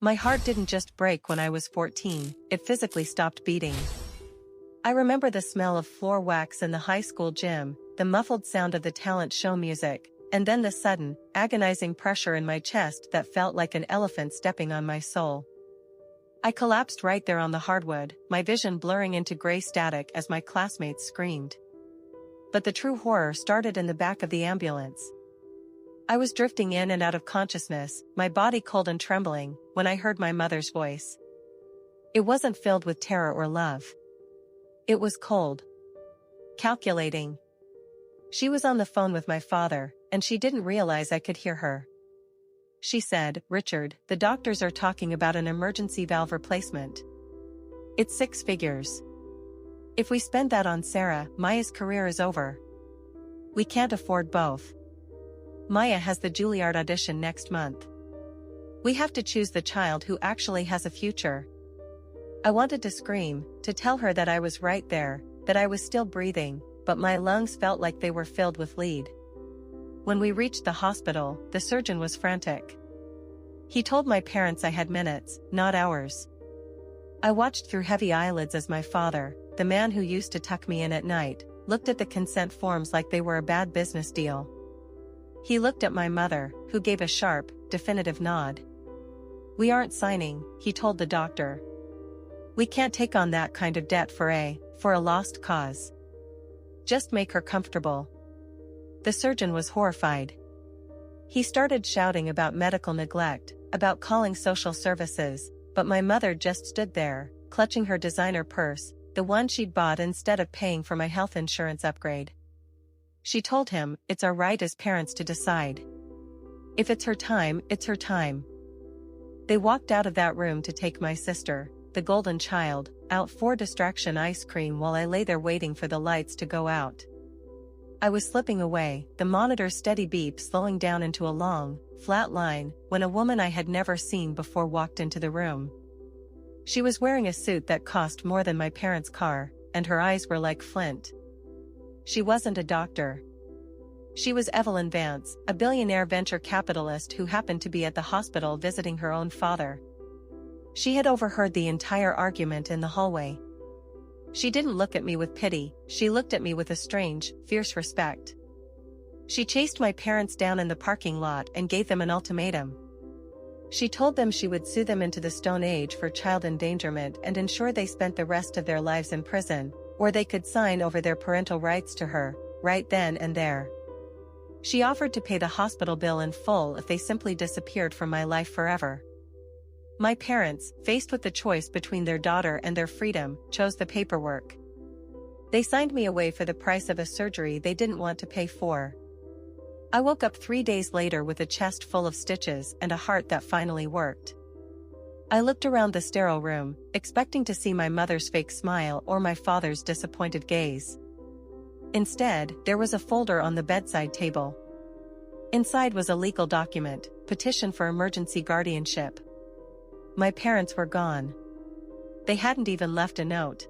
My heart didn't just break when I was 14, it physically stopped beating. I remember the smell of floor wax in the high school gym, the muffled sound of the talent show music, and then the sudden, agonizing pressure in my chest that felt like an elephant stepping on my soul. I collapsed right there on the hardwood, my vision blurring into gray static as my classmates screamed. But the true horror started in the back of the ambulance. I was drifting in and out of consciousness, my body cold and trembling, when I heard my mother's voice. It wasn't filled with terror or love. It was cold. Calculating. She was on the phone with my father, and she didn't realize I could hear her. She said, "Richard, the doctors are talking about an emergency valve replacement. It's 6 figures. If we spend that on Sarah, Maya's career is over. We can't afford both. Maya has the Juilliard audition next month. We have to choose the child who actually has a future." I wanted to scream, to tell her that I was right there, that I was still breathing, but my lungs felt like they were filled with lead. When we reached the hospital, the surgeon was frantic. He told my parents I had minutes, not hours. I watched through heavy eyelids as my father, the man who used to tuck me in at night, looked at the consent forms like they were a bad business deal. He looked at my mother, who gave a sharp, definitive nod. "We aren't signing," he told the doctor. "We can't take on that kind of debt for a lost cause. Just make her comfortable." The surgeon was horrified. He started shouting about medical neglect, about calling social services, but my mother just stood there, clutching her designer purse, the one she'd bought instead of paying for my health insurance upgrade. She told him, "It's our right as parents to decide. If it's her time, it's her time." They walked out of that room to take my sister, the golden child, out for distraction ice cream while I lay there waiting for the lights to go out. I was slipping away, the monitor's steady beep slowing down into a long, flat line, when a woman I had never seen before walked into the room. She was wearing a suit that cost more than my parents' car, and her eyes were like flint. She wasn't a doctor. She was Evelyn Vance, a billionaire venture capitalist who happened to be at the hospital visiting her own father. She had overheard the entire argument in the hallway. She didn't look at me with pity, she looked at me with a strange, fierce respect. She chased my parents down in the parking lot and gave them an ultimatum. She told them she would sue them into the Stone Age for child endangerment and ensure they spent the rest of their lives in prison, or they could sign over their parental rights to her, right then and there. She offered to pay the hospital bill in full if they simply disappeared from my life forever. My parents, faced with the choice between their daughter and their freedom, chose the paperwork. They signed me away for the price of a surgery they didn't want to pay for. I woke up 3 days later with a chest full of stitches and a heart that finally worked. I looked around the sterile room, expecting to see my mother's fake smile or my father's disappointed gaze. Instead, there was a folder on the bedside table. Inside was a legal document, petition for emergency guardianship. My parents were gone. They hadn't even left a note.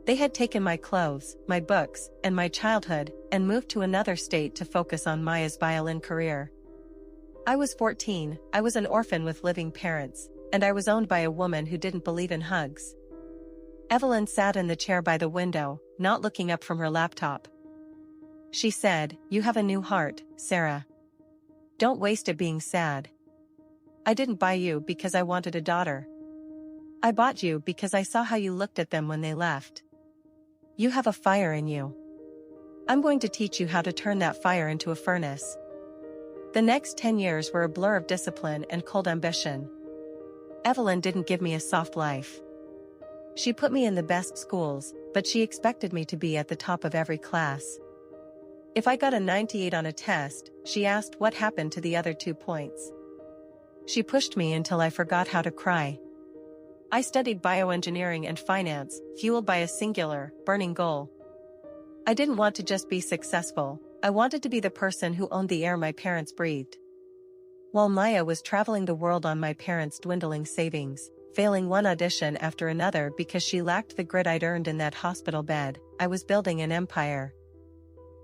They had taken my clothes, my books, and my childhood, and moved to another state to focus on Maya's violin career. I was 14, I was an orphan with living parents, and I was owned by a woman who didn't believe in hugs. Evelyn sat in the chair by the window, not looking up from her laptop. She said, "You have a new heart, Sarah. Don't waste it being sad. I didn't buy you because I wanted a daughter. I bought you because I saw how you looked at them when they left. You have a fire in you. I'm going to teach you how to turn that fire into a furnace." The next 10 years were a blur of discipline and cold ambition. Evelyn didn't give me a soft life. She put me in the best schools, but she expected me to be at the top of every class. If I got a 98 on a test, she asked what happened to the other 2 points. She pushed me until I forgot how to cry. I studied bioengineering and finance, fueled by a singular, burning goal. I didn't want to just be successful, I wanted to be the person who owned the air my parents breathed. While Maya was traveling the world on my parents' dwindling savings, failing one audition after another because she lacked the grit I'd earned in that hospital bed, I was building an empire.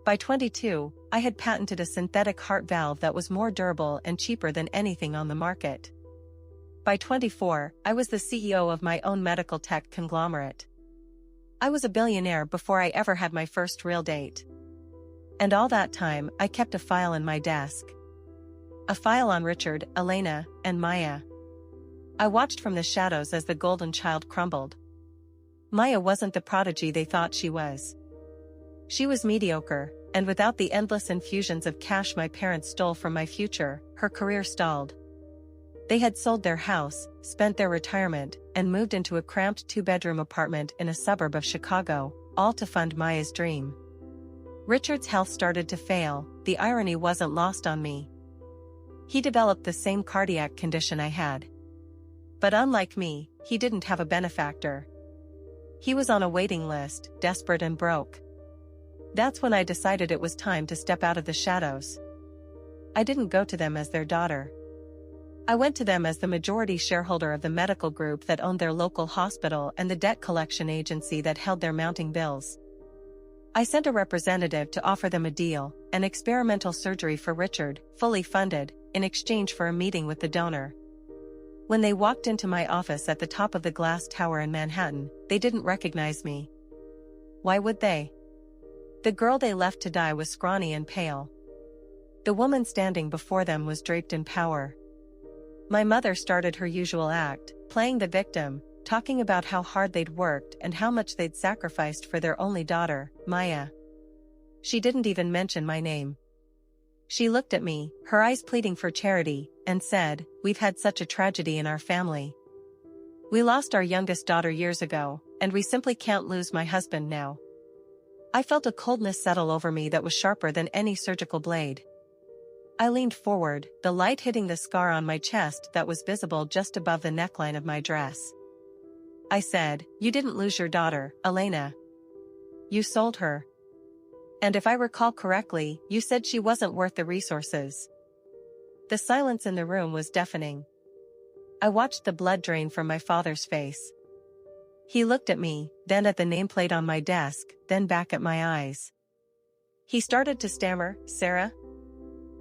By 22, I had patented a synthetic heart valve that was more durable and cheaper than anything on the market. By 24, I was the CEO of my own medical tech conglomerate. I was a billionaire before I ever had my first real date. And all that time, I kept a file in my desk. A file on Richard, Elena, and Maya. I watched from the shadows as the golden child crumbled. Maya wasn't the prodigy they thought she was. She was mediocre, and without the endless infusions of cash my parents stole from my future, her career stalled. They had sold their house, spent their retirement, and moved into a cramped two-bedroom apartment in a suburb of Chicago, all to fund Maya's dream. Richard's health started to fail. The irony wasn't lost on me. He developed the same cardiac condition I had. But unlike me, he didn't have a benefactor. He was on a waiting list, desperate and broke. That's when I decided it was time to step out of the shadows. I didn't go to them as their daughter. I went to them as the majority shareholder of the medical group that owned their local hospital and the debt collection agency that held their mounting bills. I sent a representative to offer them a deal, an experimental surgery for Richard, fully funded, in exchange for a meeting with the donor. When they walked into my office at the top of the glass tower in Manhattan, they didn't recognize me. Why would they? The girl they left to die was scrawny and pale. The woman standing before them was draped in power. My mother started her usual act, playing the victim, talking about how hard they'd worked and how much they'd sacrificed for their only daughter, Maya. She didn't even mention my name. She looked at me, her eyes pleading for charity, and said, "We've had such a tragedy in our family. We lost our youngest daughter years ago, and we simply can't lose my husband now." I felt a coldness settle over me that was sharper than any surgical blade. I leaned forward, the light hitting the scar on my chest that was visible just above the neckline of my dress. I said, "You didn't lose your daughter, Elena. You sold her. And if I recall correctly, you said she wasn't worth the resources." The silence in the room was deafening. I watched the blood drain from my father's face. He looked at me, then at the nameplate on my desk, then back at my eyes. He started to stammer, "Sarah?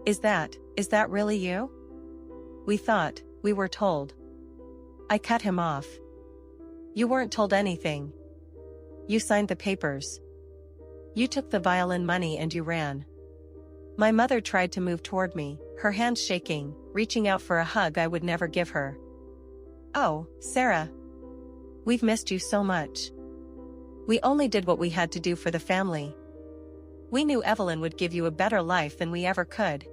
Is that really you? We thought, we were told." I cut him off. "You weren't told anything. You signed the papers. You took the violin money and you ran." My mother tried to move toward me, her hands shaking, reaching out for a hug I would never give her. "Oh, Sarah. We've missed you so much. We only did what we had to do for the family. We knew Evelyn would give you a better life than we ever could."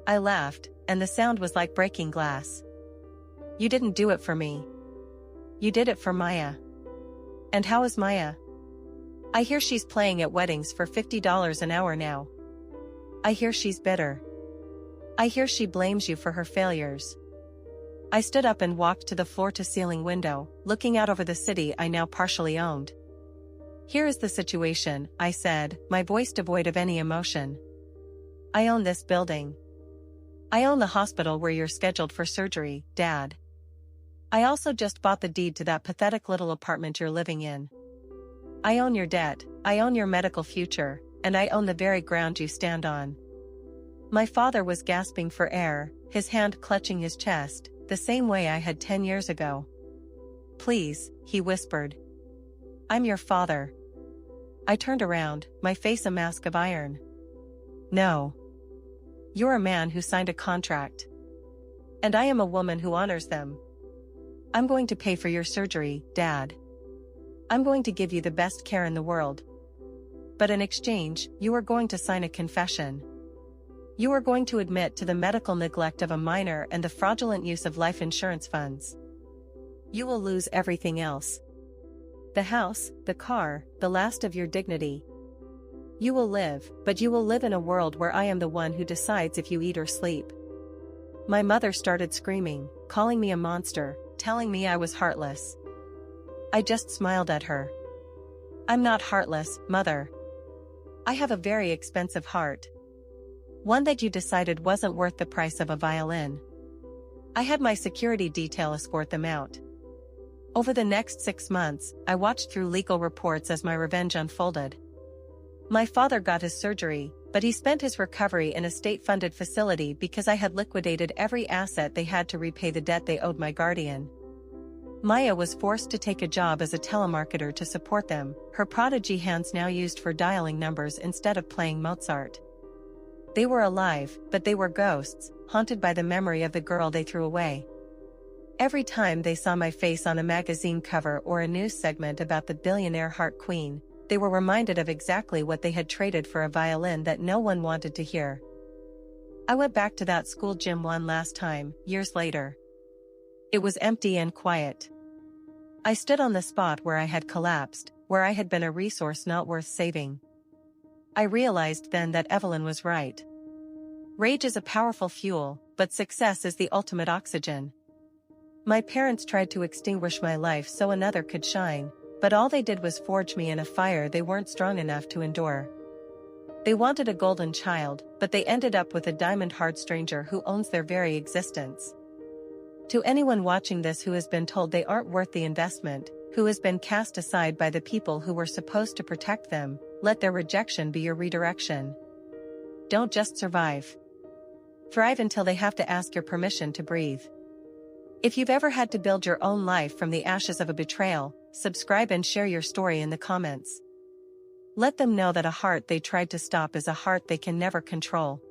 I laughed, and the sound was like breaking glass. "You didn't do it for me. You did it for Maya." "And how is Maya?" "I hear she's playing at weddings for $50 an hour now. I hear she's bitter. I hear she blames you for her failures." I stood up and walked to the floor-to-ceiling window, looking out over the city I now partially owned. "Here is the situation," I said, my voice devoid of any emotion. "I own this building. I own the hospital where you're scheduled for surgery, Dad. I also just bought the deed to that pathetic little apartment you're living in. I own your debt, I own your medical future, and I own the very ground you stand on." My father was gasping for air, his hand clutching his chest, the same way I had 10 years ago. "Please," he whispered. "I'm your father." I turned around, my face a mask of iron. "No. You're a man who signed a contract. And I am a woman who honors them. I'm going to pay for your surgery, Dad. I'm going to give you the best care in the world. But in exchange, you are going to sign a confession. You are going to admit to the medical neglect of a minor and the fraudulent use of life insurance funds. You will lose everything else. The house, the car, the last of your dignity. You will live, but you will live in a world where I am the one who decides if you eat or sleep." My mother started screaming, calling me a monster, telling me I was heartless. I just smiled at her. "I'm not heartless, Mother. I have a very expensive heart. One that you decided wasn't worth the price of a violin. I had my security detail escort them out. Over the next 6 months, I watched through legal reports as my revenge unfolded. My father got his surgery, But he spent his recovery in a state-funded facility because I had liquidated every asset they had to repay the debt they owed my guardian. Maya was forced to take a job as a telemarketer to support them, her prodigy hands now used for dialing numbers instead of playing Mozart. They were alive, but they were ghosts, haunted by the memory of the girl they threw away. Every time they saw my face on a magazine cover or a news segment about the billionaire heart queen, they were reminded of exactly what they had traded for a violin that no one wanted to hear. I went back to that school gym one last time, years later. It was empty and quiet. I stood on the spot where I had collapsed, where I had been a resource not worth saving. I realized then that Evelyn was right. Rage is a powerful fuel, but success is the ultimate oxygen. My parents tried to extinguish my life so another could shine, but all they did was forge me in a fire they weren't strong enough to endure. They wanted a golden child, but they ended up with a diamond-hard stranger who owns their very existence. To anyone watching this who has been told they aren't worth the investment, who has been cast aside by the people who were supposed to protect them, let their rejection be your redirection. Don't just survive. Thrive until they have to ask your permission to breathe. If you've ever had to build your own life from the ashes of a betrayal, subscribe and share your story in the comments. Let them know that a heart they tried to stop is a heart they can never control.